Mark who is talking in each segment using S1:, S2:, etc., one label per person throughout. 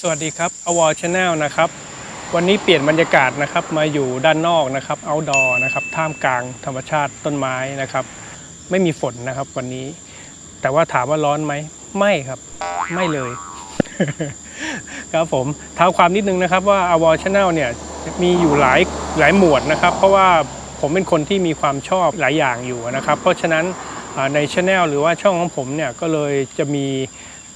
S1: สวัสดีครับอวอร์ชาแนลนะครับวันนี้เปลี่ยนบรรยากาศนะครับมาอยู่ด้านนอกนะครับเอาท์ดอร์นะครับท่ามกลางธรรมชาติต้นไม้นะครับไม่มีฝนนะครับวันนี้แต่ว่าถามว่าร้อนไหมไม่ครับไม่เลยครับผมเท้าความนิดนึงนะครับว่าอวอร์ชาแนลเนี่ยมีอยู่หลายหมวดนะครับเพราะว่าผมเป็นคนที่มีความชอบหลายอย่างอยู่นะครับเพราะฉะนั้นในช anel หรือว่าช่องของผมเนี่ยก็เลยจะมี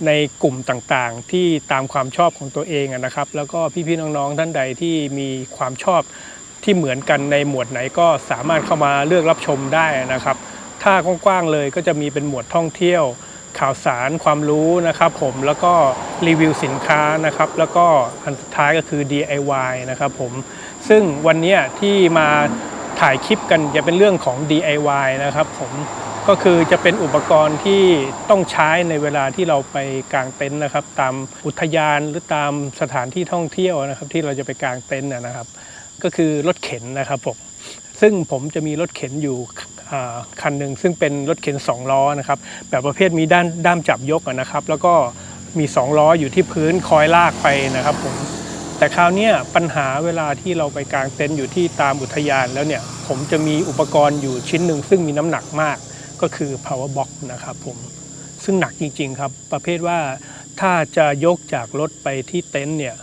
S1: ในกลุ่มต่างๆที่ตามความชอบของตัวเองนะครับแล้วก็พี่ๆน้องๆท่านใดที่มีความชอบที่เหมือนกันในหมวดไหนก็สามารถเข้ามาเลือกรับชมได้นะครับถ้ากว้างๆเลยก็จะมีเป็นหมวดท่องเที่ยวข่าวสารความรู้นะครับผมแล้วก็รีวิวสินค้านะครับแล้วก็อันสุดท้ายก็คือ DIY นะครับผมซึ่งวันนี้ที่มาถ่ายคลิปกันจะเป็นเรื่องของ DIY นะครับผมก็คือจะเป็นอุปกรณ์ที่ต้องใช้ในเวลาที่เราไปกางเต็นท์นะครับตามอุทยานหรือตามสถานที่ท่องเที่ยวนะครับที่เราจะไปกางเต็นท์นะครับก็คือรถเข็นนะครับผมซึ่งผมจะมีรถเข็นอยู่คันหนึ่งซึ่งเป็นรถเข็น2ล้อนะครับแบบประเภทมีด้ามจับยกนะครับแล้วก็มี2ล้ออยู่ที่พื้นคอยลากไปนะครับผมแต่คราวนี้ปัญหาเวลาที่เราไปกางเต็นท์อยู่ที่ตามอุทยานแล้วเนี่ยผมจะมีอุปกรณ์อยู่ชิ้นหนึ่งซึ่งมีน้ำหนักมากก็คือ power box นะครับผมซึ่งหนักจริงๆครับประเภทว่าถ้าจะยกจากรถไปที่เต็นท์เนี่ย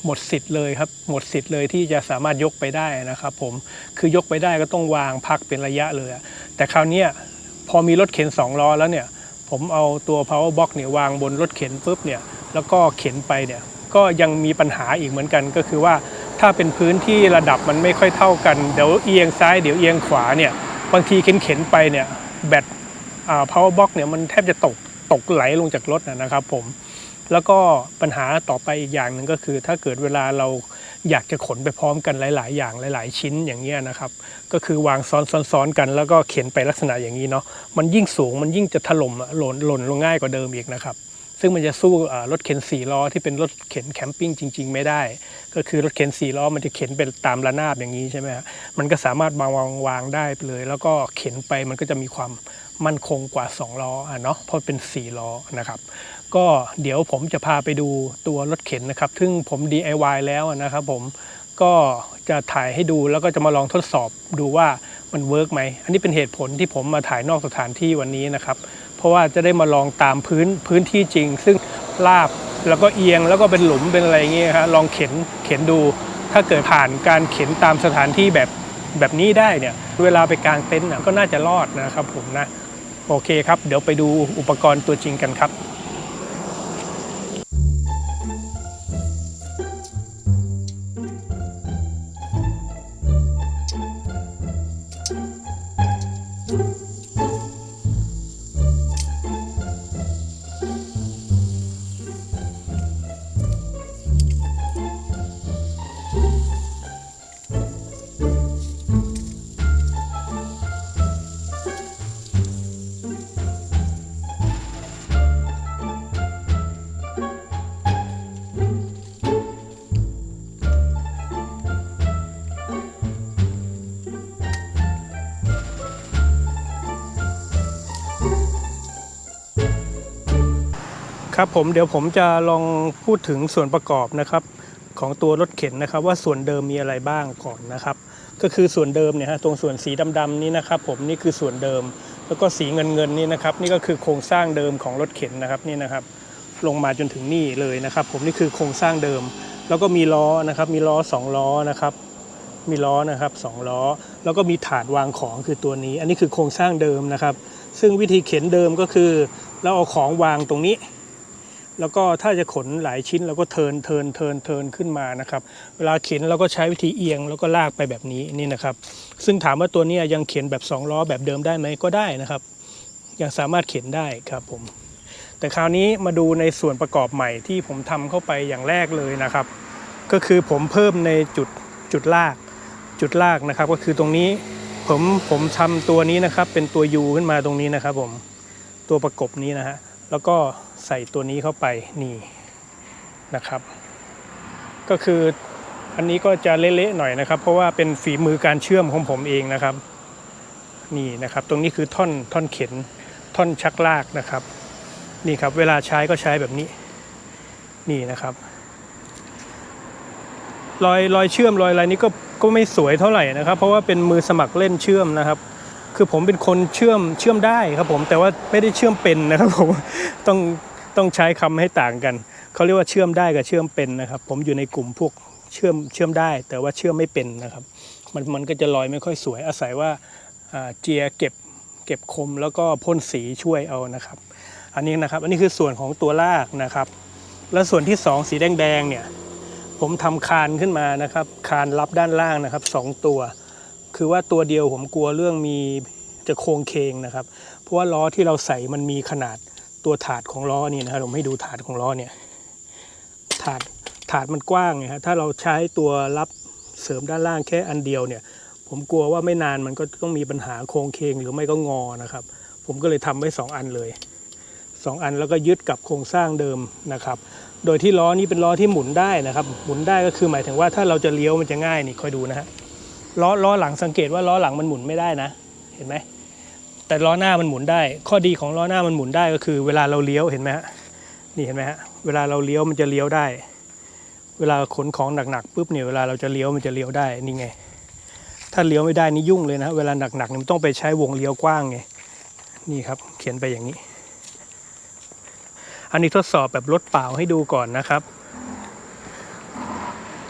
S1: หมดสิทธิ์เลยครับหมดสิทธิ์เลยที่จะสามารถยกไปได้นะครับผมคือยกไปได้ก็ต้องวางพักเป็นระยะเลยแต่คราวนี้พอมีรถเข็น2ล้อแล้วเนี่ยผมเอาตัว power box เนี่ยวางบนรถเข็นปุ๊บเนี่ยแล้วก็เข็นไปเนี่ยก็ยังมีปัญหาอีกเหมือนกันก็คือว่าถ้าเป็นพื้นที่ระดับมันไม่ค่อยเท่ากันเดี๋ยวเอียงซ้ายเดี๋ยวเอียงขวาเนี่ยบางทีเข็นไปเนี่ยแบตpower box เนี่ยมันแทบจะตกไหลลงจากรถนะครับผมแล้วก็ปัญหาต่อไปอีกอย่างหนึ่งก็คือถ้าเกิดเวลาเราอยากจะขนไปพร้อมกันหลายๆอย่างหลายๆชิ้นอย่างเงี้ยนะครับก็คือวางซ้อนกันแล้วก็เข็นไปลักษณะอย่างนี้เนาะมันยิ่งสูงมันยิ่งจะถล่มหล่นลงง่ายกว่าเดิมอีกนะครับซึ่งมันจะสู้รถเข็น4ล้อที่เป็นรถเข็นแคมปิ้งจริงๆไม่ได้ก็คือรถเข็น4ล้อมันจะเข็นเป็นตามระนาบอย่างนี้ใช่ไหมครับมันก็สามารถวางได้ไปเลยแล้วก็เข็นไปมันก็จะมีความมั่นคงกว่า2ล้อเนาะเพราะเป็น4ล้อนะครับก็เดี๋ยวผมจะพาไปดูตัวรถเข็นนะครับซึ่งผม DIY แล้วนะครับผมก็จะถ่ายให้ดูแล้วก็จะมาลองทดสอบดูว่ามันเวิร์กไหมอันนี้เป็นเหตุผลที่ผมมาถ่ายนอกสถานที่วันนี้นะครับเพราะว่าจะได้มาลองตามพื้นที่จริงซึ่งราบแล้วก็เอียงแล้วก็เป็นหลุมเป็นอะไรเงี้ยครับลองเข็นดูถ้าเกิดผ่านการเข็นตามสถานที่แบบนี้ได้เนี่ยเวลาไปกางเต็นท์ก็น่าจะรอดนะครับผมนะโอเคครับเดี๋ยวไปดูอุปกรณ์ตัวจริงกันครับครับผมเดี๋ยวผมจะลองพูดถึงส่วนประกอบนะครับของตัวรถเข็นนะครับว่าส่วนเดิมมีอะไรบ้างก่อนนะครับก็คือส่วนเดิมเนี่ยฮะตรงส่วนสีดำๆนี้นะครับผมนี่คือส่วนเดิมแล้วก็สีเงินนี่นะครับนี่ก็คือโครงสร้างเดิมของรถเข็นนะครับนี่นะครับลงมาจนถึงนี่เลยนะครับผมนี่คือโครงสร้างเดิมแล้วก็มีล้อนะครับมีล้อ2ล้อนะครับมีล้อนะครับ2ล้อแล้วก็มีถาดวางของคือตัวนี้อันนี้คือโครงสร้างเดิมนะครับซึ่งวิธีเข็นเดิมก็คือเราเอาของวางตรงนี้แล้วก็ถ้าจะขนหลายชิ้นเราก็เทินขึ้นมานะครับเวลาเข็นเราก็ใช้วิธีเอียงแล้วก็ลากไปแบบนี้นี่นะครับซึ่งถามว่าตัวนี้ยังเข็นแบบ2ล้อแบบเดิมได้ไหมก็ได้นะครับยังสามารถเข็นได้ครับผมแต่คราวนี้มาดูในส่วนประกอบใหม่ที่ผมทำเข้าไปอย่างแรกเลยนะครับก็คือผมเพิ่มในจุดลากนะครับก็คือตรงนี้ผมทำตัวนี้นะครับเป็นตัว U ขึ้นมาตรงนี้นะครับผมตัวประกบนี้นะฮะแล้วก็ใส่ตัวนี้เข้าไปนี่นะครับก็คืออันนี้ก็จะเละๆหน่อยนะครับเพราะว่าเป็นฝีมือการเชื่อมของผมเองนะครับนี่นะครับตรงนี้คือท่อนเข็นท่อนชักลากนะครับนี่ครับเวลาใช้ก็ใช้แบบนี้นี่นะครับ รอยเชื่อมรอยอะไรนี้ก็ไม่สวยเท่าไหร่นะครับเพราะว่าเป็นมือสมัครเล่นเชื่อมนะครับคือผมเป็นคนเชื่อมได้ครับผมแต่ว่าไม่ได้เชื่อมเป็นนะครับผมต้องต้องใช้คำให้ต่างกันเขาเรียกว่าเชื่อมได้กับเชื่อมเป็นนะครับผมอยู่ในกลุ่มพวกเชื่อมได้แต่ว่าเชื่อมไม่เป็นนะครับมันก็จะลอยไม่ค่อยสวยอาศัยว่าเจียเก็บคมแล้วก็พ่นสีช่วยเอานะครับอันนี้นะครับอันนี้คือส่วนของตัวลากนะครับแล้วส่วนที่2สีแดงๆเนี่ยผมทำคานขึ้นมานะครับคานรับด้านล่างนะครับ2ตัวคือว่าตัวเดียวผมกลัวเรื่องมีจะโค้งเคงนะครับเพราะว่าล้อที่เราใส่มันมีขนาดตัวถาดของล้อนี่นะครับผมให้ดูถาดของล้อเนี่ยถาดมันกว้างไงครับถ้าเราใช้ตัวรับเสริมด้านล่างแค่อันเดียวเนี่ยผมกลัวว่าไม่นานมันก็ต้องมีปัญหาโค้งเคงหรือไม่ก็งอนะครับผมก็เลยทำไว้2อันเลย2อันแล้วก็ยึดกับโครงสร้างเดิมนะครับโดยที่ล้อนี้เป็นล้อที่หมุนได้นะครับหมุนได้ก็คือหมายถึงว่าถ้าเราจะเลี้ยวมันจะง่ายนี่คอยดูนะฮะล้อหลังสังเกตว่าล้อหลังมันหมุนไม่ได้นะเห็นไหมแต่ล้อหน้ามันหมุนได้ข้อดีของล้อหน้ามันหมุนได้ก็คือเวลาเราเลี้ยวเห็นไหมฮะนี่เห็นไหมฮะเวลาเราเลี้ยวมันจะเลี้ยวได้เวลาขนของหนักๆปุ๊บเนี่ยเวลาเราจะเลี้ยวมันจะเลี้ยวได้นี่ไงถ้าเลี้ยวไม่ได้นี่ยุ่งเลยนะเวลาหนักๆมันต้องไปใช้วงเลี้ยวกว้างไงนี่ครับเขียนไปอย่างนี้อันนี้ทดสอบแบบรถเปล่าให้ดูก่อนนะครับ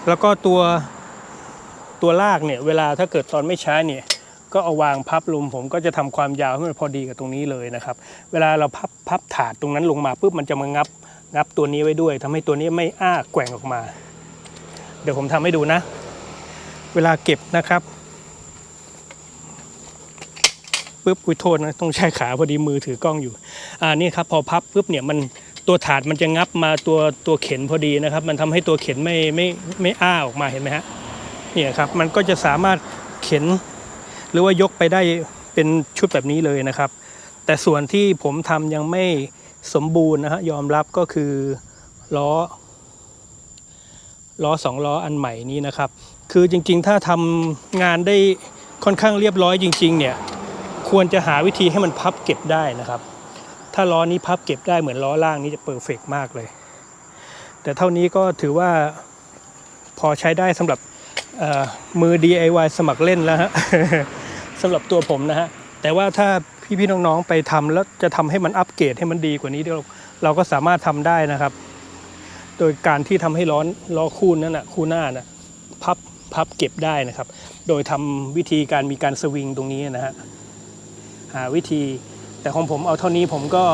S1: แล้วก็ตัวลากเนี่ยเวลาถ้าเกิดตอนไม่ใช้เนี่ยก็เอาวางพับลมผมก็จะทำความยาวให้มันพอดีกับตรงนี้เลยนะครับเวลาเราพับถาดตรงนั้นลงมาปุ๊บมันจะมางับตัวนี้ไว้ด้วยทำให้ตัวนี้ไม่อ้าแกว่งออกมาเดี๋ยวผมทำให้ดูนะเวลาเก็บนะครับปุ๊บอุ้ยโทษนะต้องใช้ขาพอดีมือถือกล้องอยู่นี่ครับพอพับปุ๊บเนี่ยมันตัวถาดมันจะงับมาตัวเข็นพอดีนะครับมันทำให้ตัวเข็นไม่อ้าออกมาเห็นไหมฮะเนี่ยครับมันก็จะสามารถเข็นหรือว่ายกไปได้เป็นชุดแบบนี้เลยนะครับแต่ส่วนที่ผมทำยังไม่สมบูรณ์นะฮะยอมรับก็คือล้อ2ล้ออันใหม่นี้นะครับคือจริงๆถ้าทำงานได้ค่อนข้างเรียบร้อยจริงๆเนี่ยควรจะหาวิธีให้มันพับเก็บได้นะครับถ้าล้อนี้พับเก็บได้เหมือนล้อล่างนี้จะเพอร์เฟกต์มากเลยแต่เท่านี้ก็ถือว่าพอใช้ได้สำหรับมือ DIY สมัครเล่นแล้วฮะ สำหรับตัวผมนะฮะแต่ว่าถ้าพี่ๆน้องๆไปทำแล้วจะทำให้มันอัปเกรดให้มันดีกว่านี้เราก็สามารถทำได้นะครับโดยการที่ทำให้ล้อคู่นั้นนะคู่หน้านะพับเก็บได้นะครับโดยทำวิธีการมีการสวิงตรงนี้นะฮะหาวิธีแต่ของผมเอาเท่านี้ผมก็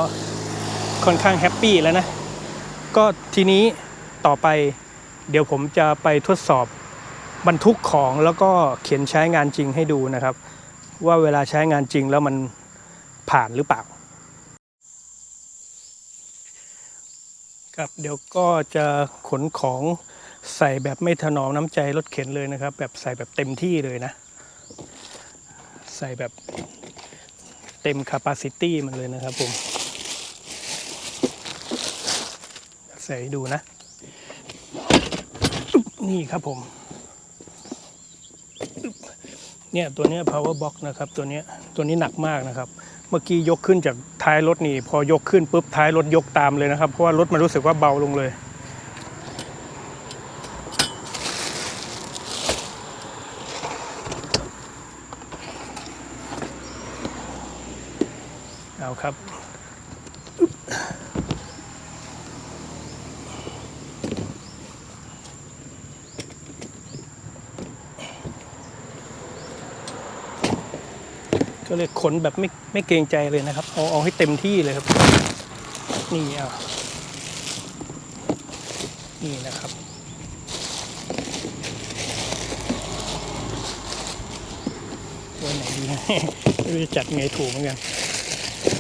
S1: ค่อนข้างแฮปปี้แล้วนะก็ทีนี้ต่อไปเดี๋ยวผมจะไปทดสอบบรรทุกของแล้วก็เข็นใช้งานจริงให้ดูนะครับว่าเวลาใช้งานจริงแล้วมันผ่านหรือเปล่าครับเดี๋ยวก็จะขนของใส่แบบไม่ถนอมน้ำใจรถเข็นเลยนะครับแบบใส่แบบเต็มที่เลยนะใส่แบบเต็ม capacity มันเลยนะครับผมใส่ดูนะนี่ครับผมเนี่ยตัวนี้ power box นะครับตัวนี้หนักมากนะครับเมื่อกี้ยกขึ้นจากท้ายรถนี่พอยกขึ้นปุ๊บท้ายรถยกตามเลยนะครับเพราะว่ารถมันรู้สึกว่าเบาลงเลยเอาครับก็เลยขนแบบไม่เกรงใจเลยนะครับเอาให้เต็มที่เลยครับนี่นี่นะครับไว้ไหนดี ไม่รู้จะจัดไงถูกเหมือนกัน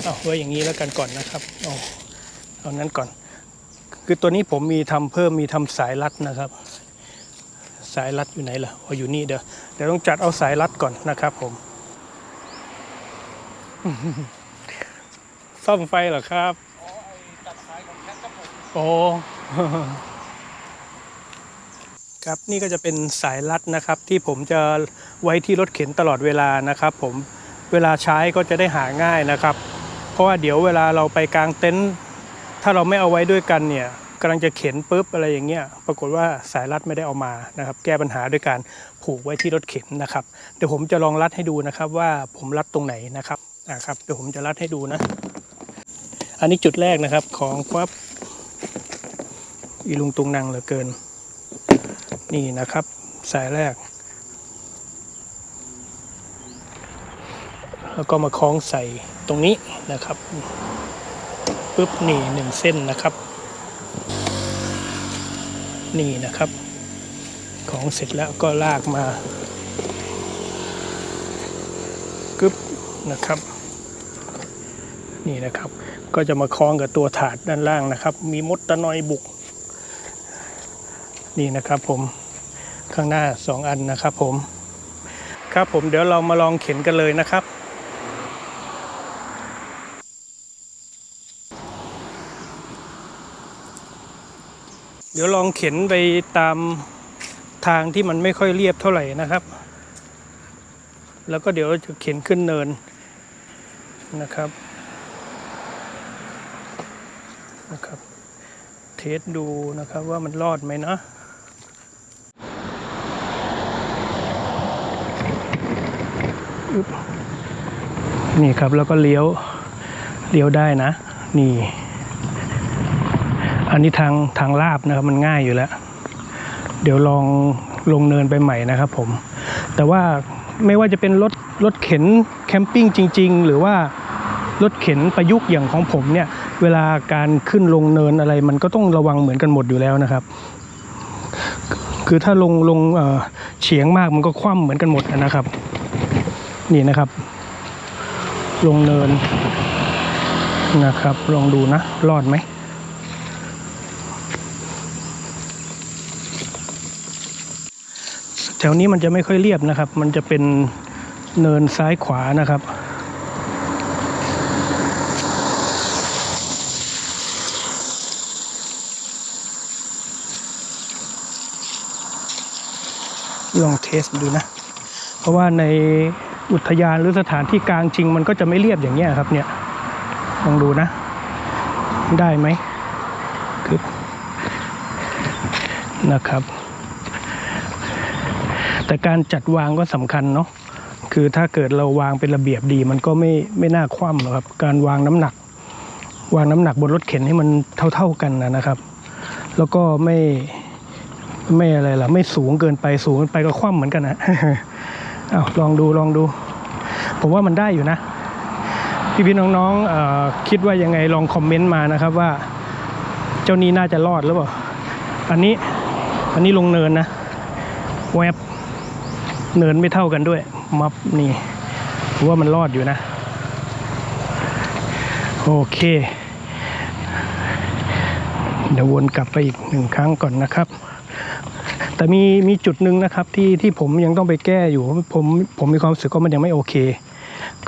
S1: เอาไว้อย่างนี้แล้วกันก่อนนะครับเอานั้นก่อนคือตัวนี้ผมมีทำเพิ่มมีทำสายรัดนะครับสายรัดอยู่ไหนล่ะอยู่นี่เดี๋ยวต้องจัดเอาสายรัดก่อนนะครับผมซ่อมไฟเหรอครับตัดสายของแคทครับผมโอ้ครับนี่ก็จะเป็นสายรัดนะครับที่ผมจะไว้ที่รถเข็นตลอดเวลานะครับผมเวลาใช้ก็จะได้หาง่ายนะครับเพราะว่าเดี๋ยวเวลาเราไปกางเต็นท์ถ้าเราไม่เอาไว้ด้วยกันเนี่ย กำลังจะเข็นปุ๊บอะไรอย่างเงี้ยปรากฏว่าสายรัดไม่ได้เอามานะครับแก้ปัญหาด้วยการผูกไว้ที่รถเข็นนะครับเดี๋ยวผมจะลองรัดให้ดูนะครับว่าผมรัดตรงไหนนะครับครับเดี๋ยวผมจะรัดให้ดูนะอันนี้จุดแรกนะครับของปั๊บอีลุงตุงนังเหลือเกินนี่นะครับสายแรกแล้วก็มาคล้องใส่ตรงนี้นะครับปุ๊บนี่1เส้นนะครับนี่นะครับของเสร็จแล้วก็ลากมากึ๊บนะครับนี่นะครับก็จะมาคล้องกับตัวถาดด้านล่างนะครับมีมดตะนอยบุกนี่นะครับผมข้างหน้า2อันนะครับผมครับผมเดี๋ยวเรามาลองเข็นกันเลยนะครับเดี๋ยวลองเข็นไปตามทางที่มันไม่ค่อยเรียบเท่าไหร่นะครับแล้วก็เดี๋ยวจะเข็นขึ้นเนินนะครับเทสดูนะครับว่ามันรอดไหมนะนี่ครับแล้วก็เลี้ยวได้นะนี่อันนี้ทางลาบนะครับมันง่ายอยู่แล้วเดี๋ยวลองลงเนินไปใหม่นะครับผมแต่ว่าไม่ว่าจะเป็นรถเข็นแคมปิ้งจริงๆหรือว่ารถเข็นประยุกต์อย่างของผมเนี่ยเวลาการขึ้นลงเนินอะไรมันก็ต้องระวังเหมือนกันหมดอยู่แล้วนะครับคือถ้าลงเฉียงมากมันก็คว่ำเหมือนกันหมดนะครับนี่นะครับลงเนินนะครับลองดูนะรอดไหมแถวนี้มันจะไม่ค่อยเรียบนะครับมันจะเป็นเนินซ้ายขวานะครับลองเทสดูนะเพราะว่าในอุทยานหรือสถานที่กลางจริงมันก็จะไม่เรียบอย่างเงี้ยครับเนี่ยลองดูนะได้ไหมคือนะครับแต่การจัดวางก็สำคัญเนาะคือถ้าเกิดเราวางเป็นระเบียบดีมันก็ไม่น่าคว่ำหรอกครับการวางน้ำหนักบนรถเข็นให้มันเท่ากันนะครับแล้วก็ไม่อะไรล่ะไม่สูงเกินไปก็คว่ำเหมือนกันนะเอาลองดูผมว่ามันได้อยู่นะพี่น้องๆคิดว่ายังไงลองคอมเมนต์มานะครับว่าเจ้านี้น่าจะรอดหรือเปล่าอันนี้ลงเนินนะแวบเนินไม่เท่ากันด้วยมับนี่ผมว่ามันรอดอยู่นะโอเคเดี๋ยววนกลับไปอีก1ครั้งก่อนนะครับแต่มีจุดหนึ่งนะครับที่ผมยังต้องไปแก้อยู่ผมมีความรู้สึกว่ามันยังไม่โอเค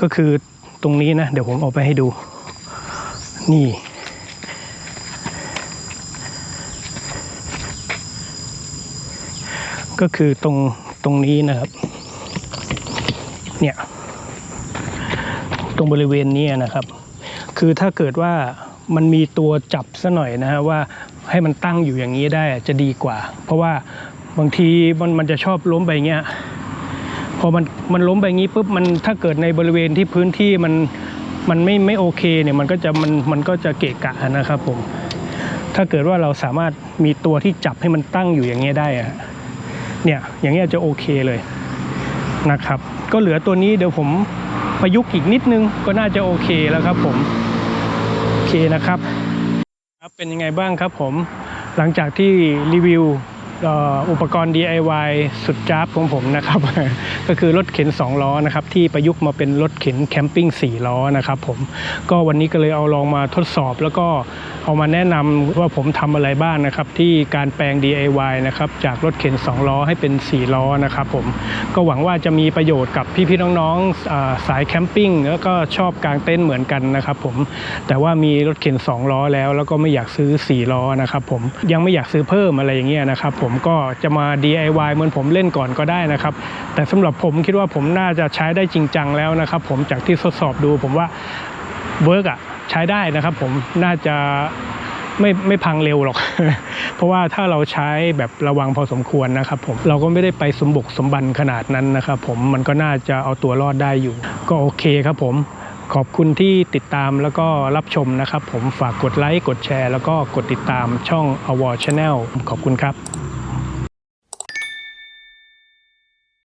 S1: ก็คือตรงนี้นะเดี๋ยวผมเอาไปให้ดูนี่ก็คือตรงนี้นะครับเนี่ยตรงบริเวณนี้นะครับคือถ้าเกิดว่ามันมีตัวจับซะหน่อยนะฮะว่าให้มันตั้งอยู่อย่างนี้ได้จะดีกว่าเพราะว่าบางทีมันจะชอบล้มไปเงี้ยพอมันล้มไปงี้ปุ๊บมันถ้าเกิดในบริเวณที่พื้นที่มันไม่โอเคเนี่ยมันก็จะเกะกะนะครับผมถ้าเกิดว่าเราสามารถมีตัวที่จับให้มันตั้งอยู่อย่างเงี้ยได้อะเนี่ยอย่างเงี้ยจะโอเคเลยนะครับก็เหลือตัวนี้เดี๋ยวผมประยุกต์อีกนิดนึงก็น่าจะโอเคแล้วครับผมโอเคนะครับเป็นยังไงบ้างครับผมหลังจากที่รีวิวอุปกรณ์ DIY สุดจ๊าบของผมนะครับ ก็คือรถเข็น2ล้อนะครับที่ประยุกต์มาเป็นรถเข็นแคมปิ้ง4ล้อนะครับผมก็วันนี้ก็เลยเอาลองมาทดสอบแล้วก็เอามาแนะนำว่าผมทำอะไรบ้างนะครับที่การแปลง DIY นะครับจากรถเข็น2ล้อให้เป็น4ล้อนะครับผมก็หวังว่าจะมีประโยชน์กับพี่ๆน้องๆสายแคมปิ้งแล้วก็ชอบกางเต็นท์เหมือนกันนะครับผมแต่ว่ามีรถเข็น2ล้อแล้วก็ไม่อยากซื้อ4ล้อนะครับผมยังไม่อยากซื้อเพิ่มอะไรอย่างเงี้ยนะครับผมก็จะมา DIY เหมือนผมเล่นก่อนก็ได้นะครับแต่สำหรับผมคิดว่าผมน่าจะใช้ได้จริงจังแล้วนะครับผมจากที่ทดสอบดูผมว่าเวิร์กใช้ได้นะครับผมน่าจะ ไม่พังเร็วหรอก เพราะว่าถ้าเราใช้แบบระวังพอสมควรนะครับผมเราก็ไม่ได้ไปสมบุกสมบันขนาดนั้นนะครับผมมันก็น่าจะเอาตัวรอดได้อยู่ก็โอเคครับผมขอบคุณที่ติดตามแล้วก็รับชมนะครับผมฝากกดไลค์กดแชร์แล้วก็กดติดตามช่อง Award Channel ขอบคุณครับ